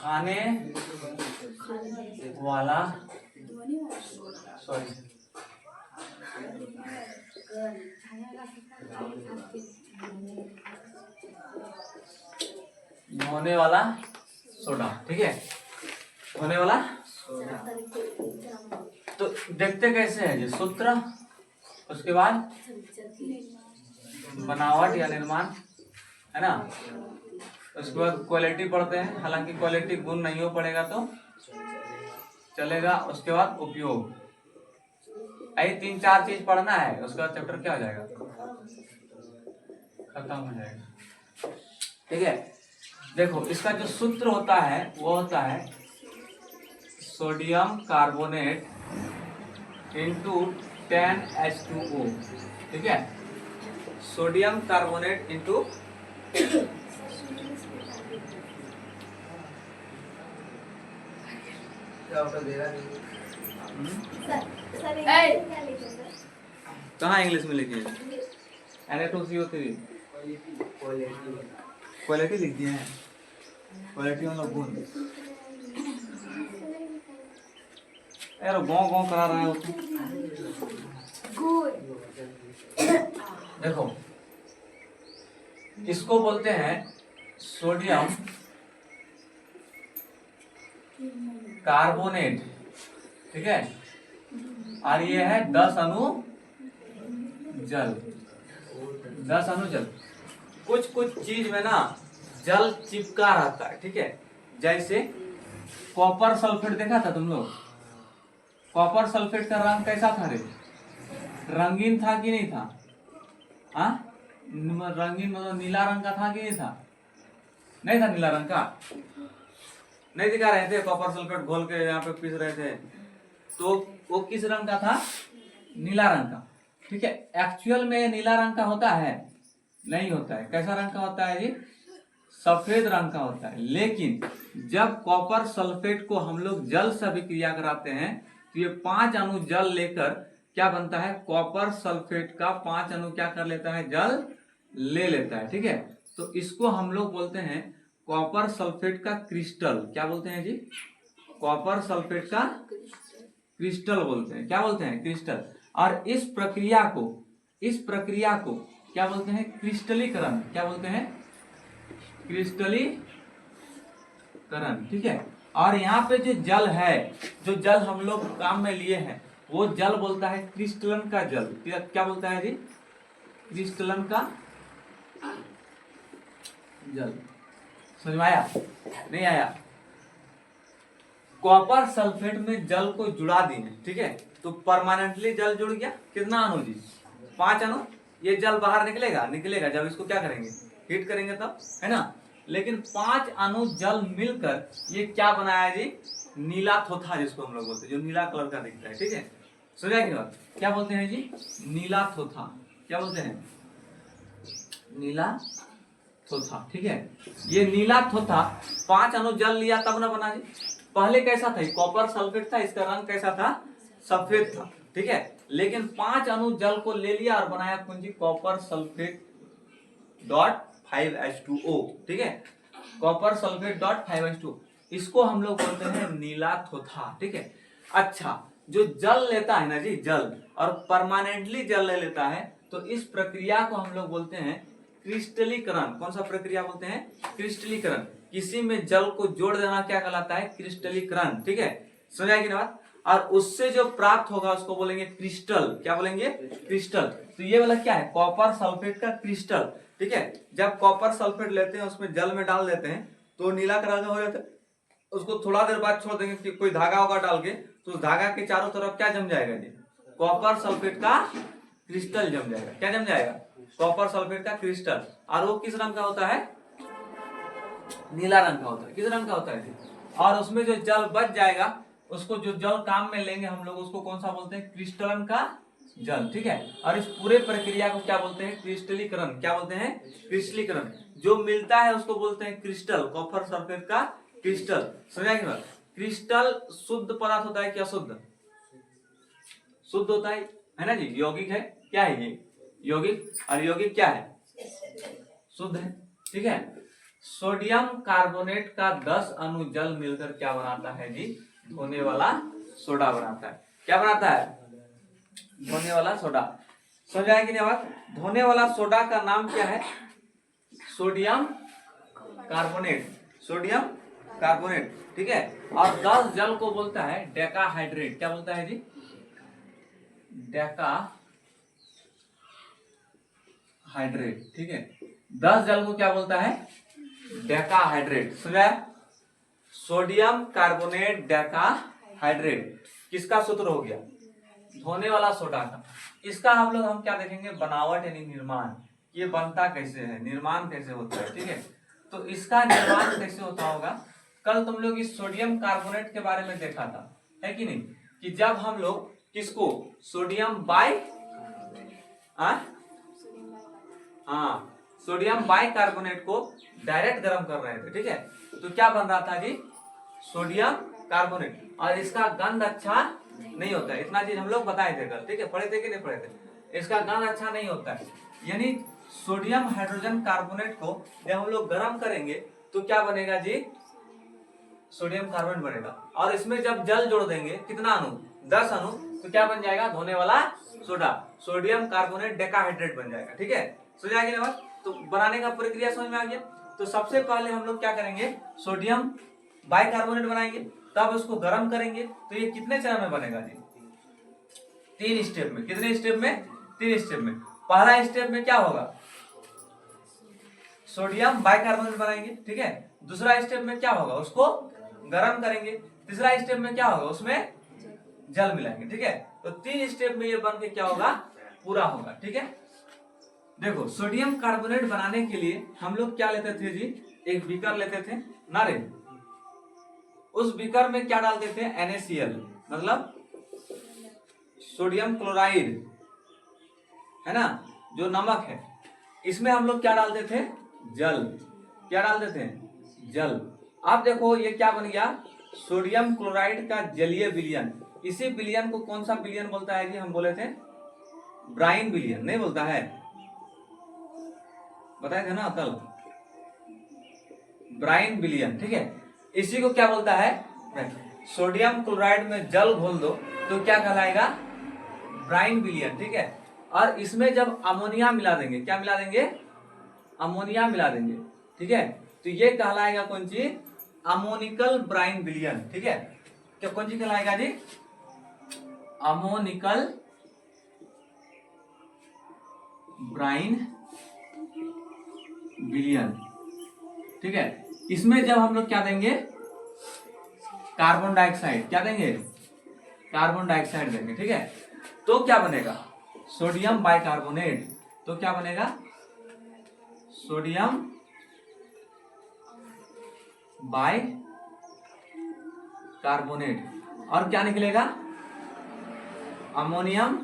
खाने वाला सॉरी होने वाला सोडा, ठीक है, होने वाला सोडा। तो देखते कैसे है ये सूत्र, उसके बाद बनावट या निर्माण, है ना, उसके बाद क्वालिटी पढ़ते हैं, हालांकि क्वालिटी गुण नहीं हो पड़ेगा तो चलेगा। उसके बाद उपयोग, यही 3-4 चीज पढ़ना है, उसके बाद चैप्टर क्या हो जाएगा, खत्म हो जाएगा, ठीक है। देखो इसका जो सूत्र होता है वो होता है सोडियम कार्बोनेट इंटू 10H2O, ठीक है, सोडियम कार्बोनेट इंटू कहाँ इंग्लिश में लिखी है, Na2CO3 क्वालिटी लिख दिए हैं, क्वालिटी मतलब गुण। यार गाँव गाँव करा रहा है उसको। देखो इसको बोलते हैं सोडियम कार्बोनेट, ठीक है, और ये है 10 अणु जल, 10 अणु जल। कुछ कुछ चीज में ना जल चिपका रहता है, ठीक है, जैसे कॉपर सल्फेट देखा था तुम लोग, कॉपर सल्फेट का रंग कैसा था रे, रंगीन था कि नहीं था, हाँ रंगीन मतलब नीला रंग का था कि नहीं था, नहीं था नीला रंग का, नहीं दिखा रहे थे, कॉपर सल्फेट घोल के यहाँ पे पीस रहे थे, तो वो किस रंग का था, नीला रंग का, ठीक है। एक्चुअल में नीला रंग का होता है, नहीं होता है, कैसा रंग का होता है जी, सफेद रंग का होता है। लेकिन जब कॉपर सल्फेट को हम लोग जल से अभिक्रिया कराते हैं तो ये 5 अणु जल लेकर क्या बनता है, कॉपर सल्फेट का 5 अणु क्या कर लेता है, जल ले लेता है, ठीक है। तो इसको हम लोग बोलते हैं कॉपर सल्फेट का क्रिस्टल, क्या बोलते हैं जी, कॉपर सल्फेट का क्रिस्टल बोलते हैं, क्या बोलते हैं, क्रिस्टल। और इस प्रक्रिया को क्या बोलते हैं, क्रिस्टलीकरण, क्या बोलते हैं, क्रिस्टलीकरण, ठीक है। और यहाँ पे जो जल है, जो जल हम लोग काम में लिए हैं, वो जल बोलता है क्रिस्टलन का जल, क्या बोलता है जी, क्रिस्टलन का जल। समझ में आया, नहीं आया, कॉपर सल्फेट में जल को जुड़ा दिए, ठीक है, तो परमानेंटली जल जुड़ गया, कितना अणु जी, 5 अणु, ये जल बाहर निकलेगा जब इसको क्या करेंगे, हीट करेंगे तब, है ना। लेकिन 5 अणु जल मिलकर ये क्या बनाया जी, नीला थोथा, जिसको हम लोग बोलते हैं, जो नीला कलर का दिखता है, ठीक है, समझा कि बात, क्या बोलते हैं जी, नीला थोथा, क्या बोलते हैं, नीला थोथा, ठीक है। ये नीला थोथा 5 अणु जल लिया तब ना बना जी, पहले कैसा था, कॉपर सल्फेट था, इसका रंग कैसा था, सफेद था, ठीक है। लेकिन 5 अणु जल को ले लिया और बनाया कुंजी कॉपर सल्फेट डॉट 5H2O, ठीक है, कॉपर सल्फेट डॉट 5H2O, इसको हम लोग बोलते हैं नीला थोथा, ठीक है। अच्छा, जो जल लेता है ना जी, जल और परमानेंटली जल ले लेता है, तो इस प्रक्रिया को हम लोग बोलते हैं क्रिस्टलीकरण। कौन सा प्रक्रिया बोलते हैं, क्रिस्टलीकरण। किसी में जल को जोड़ देना क्या कहलाता है, क्रिस्टलीकरण, ठीक है, समझ की बात। और उससे जो प्राप्त होगा उसको बोलेंगे क्रिस्टल, क्या बोलेंगे, क्रिस्टल। तो ये वाला क्या है, कॉपर सल्फेट का क्रिस्टल, ठीक है। जब कॉपर सल्फेट लेते हैं उसमें जल में डाल देते हैं तो नीला कलर का हो जाता है, उसको थोड़ा देर बाद छोड़ देंगे कि कोई धागा होगा डाल के, तो उस धागा के चारों तरफ क्या जम जाएगा जी, कॉपर सल्फेट का क्रिस्टल जम जाएगा, क्या जम जाएगा, कॉपर सल्फेट का क्रिस्टल। और वो किस रंग का होता है, नीला रंग का होता है, किस रंग का होता है। और उसमें जो जल बच जाएगा, उसको जो जल काम में लेंगे हम लोग, उसको कौन सा बोलते हैं, क्रिस्टलन का जल, ठीक है। और इस पूरे प्रक्रिया को क्या बोलते हैं, क्रिस्टलीकरण, क्या बोलते हैं, क्रिस्टलीकरण। जो मिलता है उसको बोलते हैं क्रिस्टल, कॉपर सल्फेट का क्रिस्टल, समझा कि बात। क्रिस्टल शुद्ध पदार्थ होता है क्या, शुद्ध, शुद्ध होता है ना जी, यौगिक है, क्या है ये, यौगिक। और यौगिक क्या है, शुद्ध है, ठीक है, सोडियम कार्बोनेट का 10 अणु जल मिलकर क्या बनाता है जी? धोने वाला सोडा बनाता है। क्या बनाता है? धोने वाला सोडा। समझ आया कि नहीं बात? धोने वाला सोडा का नाम क्या है? Sodium carbonate. सोडियम कार्बोनेट, ठीक है। और 10 जल को बोलता है डेकाहाइड्रेट। क्या बोलता है जी? डेकाहाइड्रेट, ठीक है। 10 जल को क्या बोलता है? डेकाहाइड्रेट। समझा? सोडियम कार्बोनेट डेकाहाइड्रेट किसका सूत्र हो गया? धोने वाला सोडा का। इसका हम क्या देखेंगे? बनावट यानी निर्माण, ये बनता कैसे है, निर्माण कैसे होता है, ठीक है। तो इसका निर्माण कैसे होता होगा? कल तुम लोग इस सोडियम कार्बोनेट के बारे में देखा था, है कि नहीं? कि जब हम लोग किसको सोडियम सोडियम बाइकार्बोनेट को डायरेक्ट गर्म कर रहे थे, ठीक है। तो क्या बन रहा था जी? Sodium carbonate. और इसका गंध अच्छा नहीं होता है, इतना चीज हम लोग बताए थे कल, ठीक है। पढ़े थे कि नहीं पढ़े थे? इसका गंध अच्छा नहीं होता है, यानी सोडियम हाइड्रोजन कार्बोनेट को जब हम लोग गर्म करेंगे तो क्या बनेगा जी? सोडियम कार्बोनेट बनेगा। और इसमें जब जल जोड़ देंगे, कितना अणु? 10 अणु, तो क्या बन जाएगा? धोने वाला सोडा, सोडियम कार्बोनेट डेकाहाइड्रेट बन जाएगा, ठीक है। समझ आ गया बात? तो बनाने का प्रक्रिया समझ में आ गया। तो सबसे पहले हम लोग क्या करेंगे? सोडियम बाइकार्बोनेट बनाएंगे, तब उसको गर्म करेंगे। तो ये कितने चरण में बनेगा जी? 3 स्टेप में। कितने स्टेप में? 3 स्टेप में। पहला स्टेप में क्या होगा? सोडियम बाइकार्बोनेट बनाएंगे, ठीक है। दूसरा स्टेप में क्या होगा? उसको गर्म करेंगे। तीसरा स्टेप में क्या होगा? उसमें जल मिलाएंगे, ठीक है। तो 3 स्टेप में ये बन के क्या होगा? पूरा होगा, ठीक है। देखो, सोडियम कार्बोनेट बनाने के लिए हम लोग क्या लेते थे जी? एक बीकर लेते थे ना रे। उस बीकर में क्या डालते थे? NaCl, मतलब सोडियम क्लोराइड, है ना, जो नमक है। इसमें हम लोग क्या डालते थे? जल। क्या डालते थे? जल। अब देखो ये क्या बन गया? सोडियम क्लोराइड का जलीय विलयन। इसी विलयन को कौन सा विलयन बोलता है जी? हम बोले थे ब्राइन विलयन, नहीं बोलता है? बताए थे ना कल, ब्राइन विलयन, ठीक है। इसी को क्या बोलता है? सोडियम क्लोराइड में जल घोल दो तो क्या कहलाएगा? ब्राइन विलयन, ठीक है। और इसमें जब अमोनिया मिला देंगे, क्या मिला देंगे? अमोनिया मिला देंगे, ठीक है। तो ये कहलाएगा कौन सी? अमोनिकल ब्राइन विलयन, ठीक है। क्या कौन सी कहलाएगा जी? अमोनिकल ब्राइन विलयन, ठीक है। इसमें जब हम लोग क्या देंगे? Carbon dioxide. क्या देंगे? कार्बन डाइऑक्साइड देंगे, ठीक है। तो क्या बनेगा? Sodium bicarbonate. तो क्या बनेगा? Sodium bicarbonate. और क्या निकलेगा? अमोनियम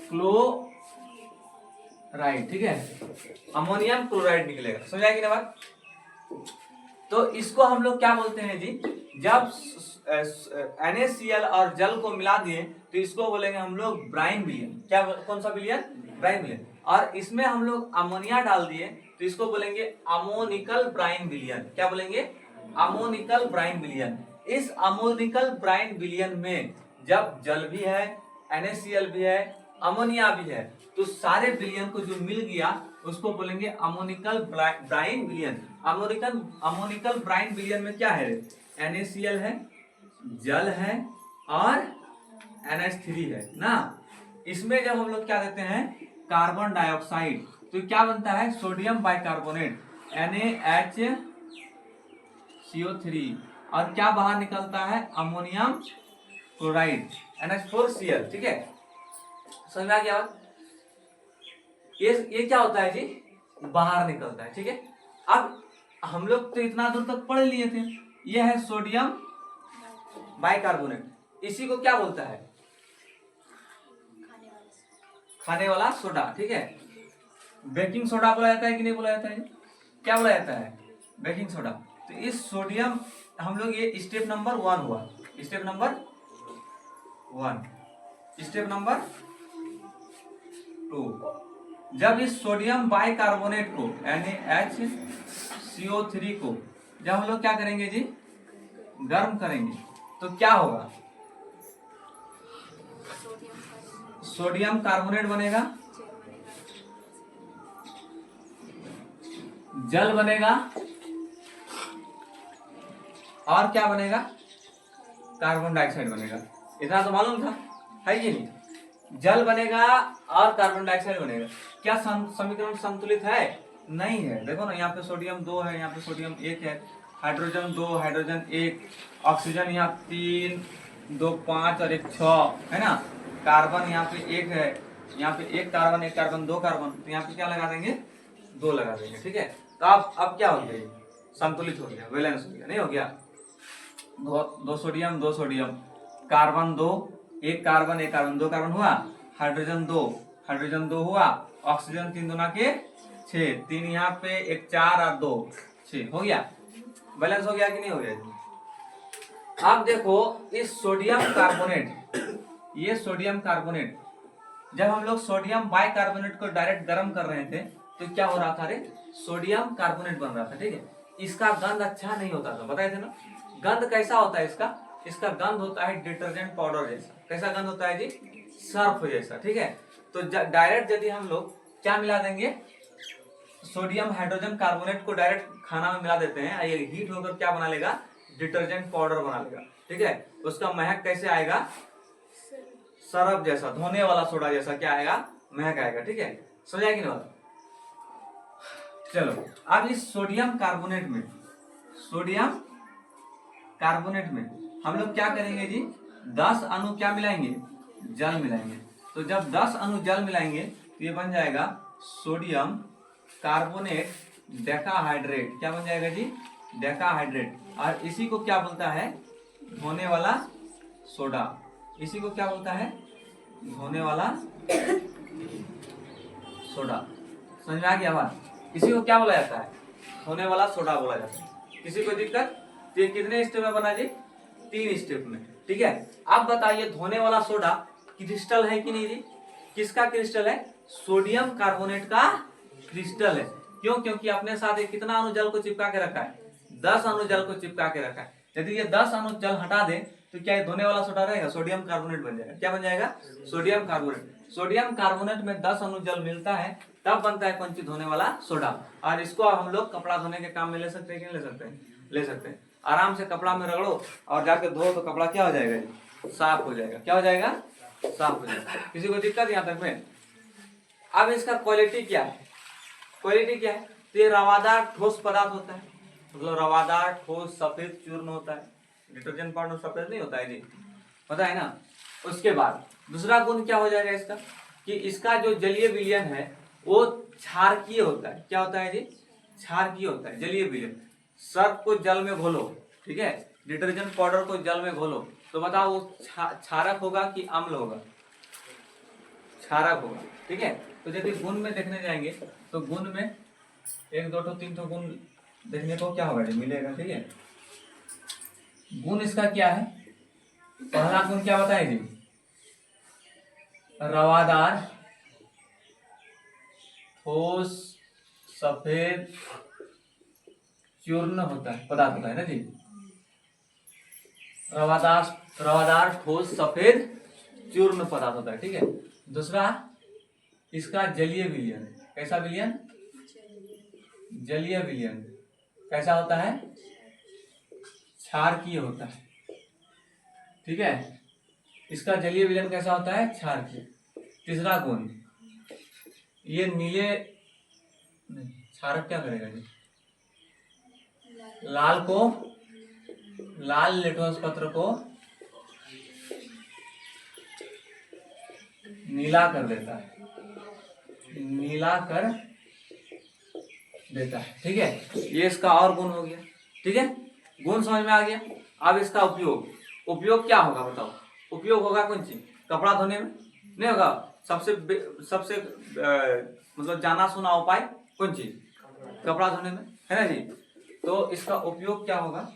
क्लोराइड, ठीक है। अमोनियम क्लोराइड निकलेगा। समझ आएगी ना बात? तो इसको हम लोग क्या बोलते हैं जी? जब NaCl और जल को मिला दिए तो इसको बोलेंगे हम लोग ब्राइन विलयन। क्या? कौन सा विलयन? ब्राइन विलयन। और इसमें हम लोग अमोनिया डाल दिए तो इसको बोलेंगे अमोनिकल ब्राइन विलयन। क्या बोलेंगे? अमोनिकल ब्राइन विलयन। इस अमोनिकल ब्राइन विलयन में जब जल भी है, NaCl भी है, अमोनिया भी है, तो सारे विलयन को जो मिल गया उसको बोलेंगे अमोनिकल ब्राइन विलयन। अमोनिकल ब्राइन विलयन में क्या है? NaCl है, जल है और NH3 है ना। इसमें जब हम लोग क्या देते हैं? कार्बन डाइऑक्साइड, तो क्या बनता है? Sodium bicarbonate, NaHCO3। और क्या बाहर निकलता है? अमोनियम क्लोराइड, NH4Cl, ठीक है। समझ में आ गया? ये क्या होता है जी? बाहर निकलता है, ठीक है। अब हम लोग तो इतना दूर तक पढ़ लिए थे। ये है सोडियम बाइकार्बोनेट। इसी को क्या बोलता है? खाने वाला सोडा, ठीक है। बेकिंग सोडा बोला जाता है कि नहीं बोला जाता है? क्या बोला जाता है? Baking soda. तो इस सोडियम हम लोग, ये स्टेप नंबर 1 हुआ। Step number 1। स्टेप नंबर 2, जब इस सोडियम बाइकार्बोनेट को यानी HCO3 को जब हम लोग क्या करेंगे जी, गर्म करेंगे, तो क्या होगा, सोडियम कार्बोनेट बनेगा, जल बनेगा, और क्या बनेगा, कार्बन डाइऑक्साइड बनेगा। इतना तो मालूम था, है कि नहीं? जल बनेगा और कार्बन डाइऑक्साइड बनेगा। क्या समीकरण संतुलित है? नहीं है। देखो ना, यहाँ पे सोडियम 2 है, यहाँ पे सोडियम 1 है, हाइड्रोजन 2, हाइड्रोजन 1, ऑक्सीजन यहाँ 3, 2 5 और 1 6 है ना। कार्बन यहाँ पे 1 है, यहाँ पे 1 कार्बन 1 कार्बन 2 कार्बन, तो यहाँ पे क्या लगा देंगे, 2 लगा देंगे। ठीक है, तो अब क्या हो गया, संतुलित हो गया, बैलेंस हो गया, नहीं हो गया? दो sodium 2 sodium, carbon 2, 1 carbon 1 carbon 2 carbon हुआ, हाइड्रोजन 2 हुआ, ऑक्सीजन 3 दूना के 6, 3 यहाँ पे 1 4 और 2 6 हो गया। बैलेंस हो गया कि नहीं हो गया? अब देखो इस सोडियम कार्बोनेट, ये सोडियम कार्बोनेट, जब हम लोग सोडियम बाइकार्बोनेट को डायरेक्ट गर्म कर रहे थे तो क्या हो रहा था, रे सोडियम कार्बोनेट बन रहा था। ठीक है, इसका गंध अच्छा नहीं होता था, बताए थे ना। गंध कैसा होता है इसका? इसका गंध होता है डिटर्जेंट पाउडर जैसा। कैसा गंध होता है जी? सर्फ जैसा। ठीक है, तो डायरेक्ट यदि हम लोग क्या मिला देंगे, सोडियम हाइड्रोजन कार्बोनेट को डायरेक्ट खाना में मिला देते हैं, ये हीट होकर क्या बना लेगा, डिटर्जेंट पाउडर बना लेगा। ठीक है, उसका महक कैसे आएगा, सरफ जैसा, धोने वाला सोडा जैसा क्या आएगा, महक आएगा। ठीक है, समझ आएगी ना? चलो अब इस सोडियम कार्बोनेट में, सोडियम कार्बोनेट में हम लोग क्या करेंगे जी, 10 अणु क्या मिलाएंगे, जल मिलाएंगे। तो जब 10 अणु जल मिलाएंगे तो ये बन जाएगा सोडियम कार्बोनेट डेकाहाइड्रेट। क्या बन जाएगा जी, डेकाहाइड्रेट। और इसी को क्या बोलता है, धोने वाला सोडा। इसी को क्या बोलता है, धोने वाला सोडा। समझ में आ गया बात? इसी को क्या बोला जाता है, धोने वाला सोडा बोला जाता है। किसी को दिक्कत? तो ये कितने स्टेप में बना जी, 3 स्टेप में। ठीक है, अब बताइए धोने वाला सोडा क्रिस्टल है कि नहीं जी? किसका क्रिस्टल है, सोडियम कार्बोनेट का क्रिस्टल है। क्यों? क्योंकि अपने साथ ये कितना अणु जल को चिपका के रखा है, 10 अणु जल को चिपका के रखा है। यदि ये 10 अणु जल हटा दे तो क्या धोने वाला सोडा रहेगा, सोडियम कार्बोनेट बन जाएगा। क्या बन जाएगा, सोडियम कार्बोनेट। सोडियम कार्बोनेट में 10 अणु जल मिलता है, तब बनता है कौन सी, धोने वाला सोडा। और इसको हम लोग कपड़ा धोने के काम में ले सकते हैं कि नहीं ले सकते हैं? ले सकते हैं। आराम से कपड़ा में रगड़ो और जाके धो, तो कपड़ा क्या हो जाएगा जी, साफ हो जाएगा। क्या हो जाएगा, साफ हो जाएगा। किसी को दिक्कत यहाँ तक में? अब इसका क्वालिटी क्या है, क्वालिटी क्या है, तो ये रवादार ठोस पदार्थ होता है, मतलब रवादार ठोस सफेद चूर्ण होता है। डिटर्जेंट पाउडर सफेद नहीं होता है जी, पता है ना। उसके बाद दूसरा गुण क्या हो जाएगा इसका, कि इसका जो जलीय विलयन है वो क्षारकीय होता है। क्या होता है जी, क्षारकीय होता है, जलीय विलयन। सर्फ को जल में घोलो, ठीक है, डिटर्जेंट पाउडर को जल में घोलो, तो बताओ वो क्षारक होगा कि अम्ल होगा, क्षारक होगा। ठीक है, तो यदि गुण में देखने जाएंगे तो गुण में 1 2 3 गुण देखने को क्या होगा जी, मिलेगा। ठीक है, गुण इसका क्या है, पहला गुण क्या बताए जी, रवादार ठोस सफेद चूर्ण होता है, पदार्थ होता है ना जी। रवादार ठोस सफेद चूर्ण पदार्थ होता है। ठीक है, दूसरा इसका जलीय विलयन। कैसा विलयन, जलीय विलयन कैसा होता है, क्षारकीय होता है। ठीक है, इसका जलीय विलयन कैसा होता है, क्षारकीय। तीसरा गुण, ये नीले, क्षारक क्या करेगा जी, लाल लेटोस पत्र को नीला कर देता है, नीला कर देता है। ठीक है, ये इसका और गुण हो गया। ठीक है, गुण समझ में आ गया। अब इसका उपयोग क्या होगा बताओ, उपयोग होगा कौन सी, कपड़ा धोने में नहीं होगा। सबसे मतलब जाना सुना उपाय कौन सी, कपड़ा धोने में, है ना जी। तो इसका उपयोग क्या होगा,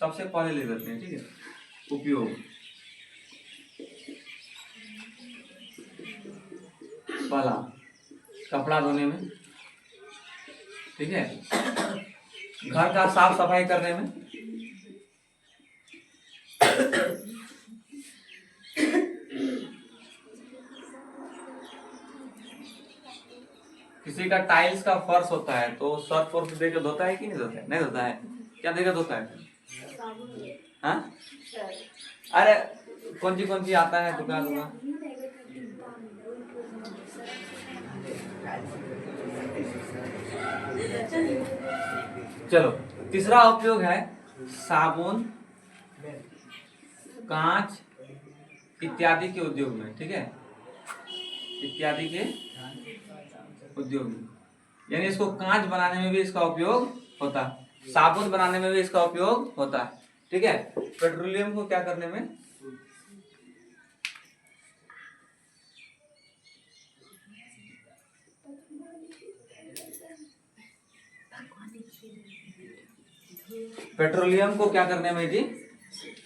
सबसे पहले ले लेते हैं। ठीक है, उपयोग, पहला कपड़ा धोने में, ठीक है, घर का साफ सफाई करने में, किसी का टाइल्स का फर्श होता है तो सर्फ वर्फ दे के धोता है कि नहीं धोता है? नहीं धोता है। क्या देकर धोता है? हाँ? अरे कौन सी आता है दुकान दुकान? चलो, तीसरा उपयोग है साबुन, कांच इत्यादि के उद्योग में, ठीक है, इत्यादि के उद्योग में, यानी इसको कांच बनाने में भी इसका उपयोग होता है, साबुन बनाने में भी इसका उपयोग होता है, ठीक है। पेट्रोलियम को क्या करने में? पेट्रोलियम को क्या करने में जी?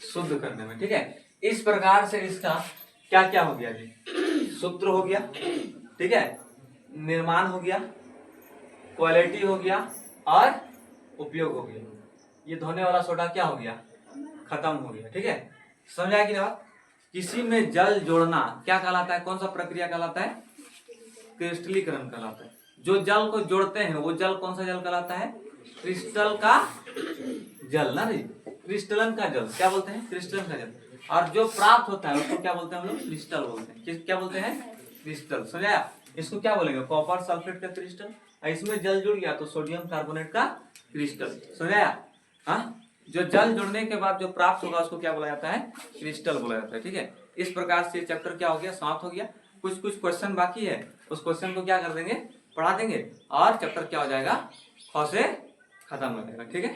शुद्ध करने में, ठीक है। इस प्रकार से इसका क्या क्या हो गया जी? सूत्र हो गया, ठीक है, निर्माण हो गया, क्वालिटी हो गया और उपयोग हो गया। ये धोने वाला सोडा क्या हो गया? खत्म हो गया, ठीक है। समझा कि नहीं बात? किसी में जल जोड़ना क्या कहलाता है? कौन सा प्रक्रिया कहलाता है? क्रिस्टलीकरण कहलाता है। जो जल को जोड़ते हैं वो जल कौन सा जल कहलाता है? क्रिस्टल का जल ना जी, क्रिस्टलन का जल क्या बोलते हैं? क्रिस्टलन का जल। और जो प्राप्त होता है उसको क्या बोलते हैं हम लोग? क्रिस्टल बोलते हैं। क्या बोलते हैं? क्रिस्टल। समझाया? इसको क्या बोलेंगे? कॉपर सल्फेट का क्रिस्टल। इसमें जल जुड़ गया तो सोडियम कार्बोनेट का क्रिस्टल। समझाया? हाँ, जो जल जुड़ने के बाद जो प्राप्त होगा उसको क्या बोला जाता है? क्रिस्टल बोला जाता है, ठीक है। इस प्रकार से चैप्टर क्या हो गया? समाप्त हो गया। कुछ क्वेश्चन बाकी है, उस क्वेश्चन को क्या कर देंगे? पढ़ा देंगे और चैप्टर क्या हो जाएगा? ख से खत्म हो जाएगा, ठीक है।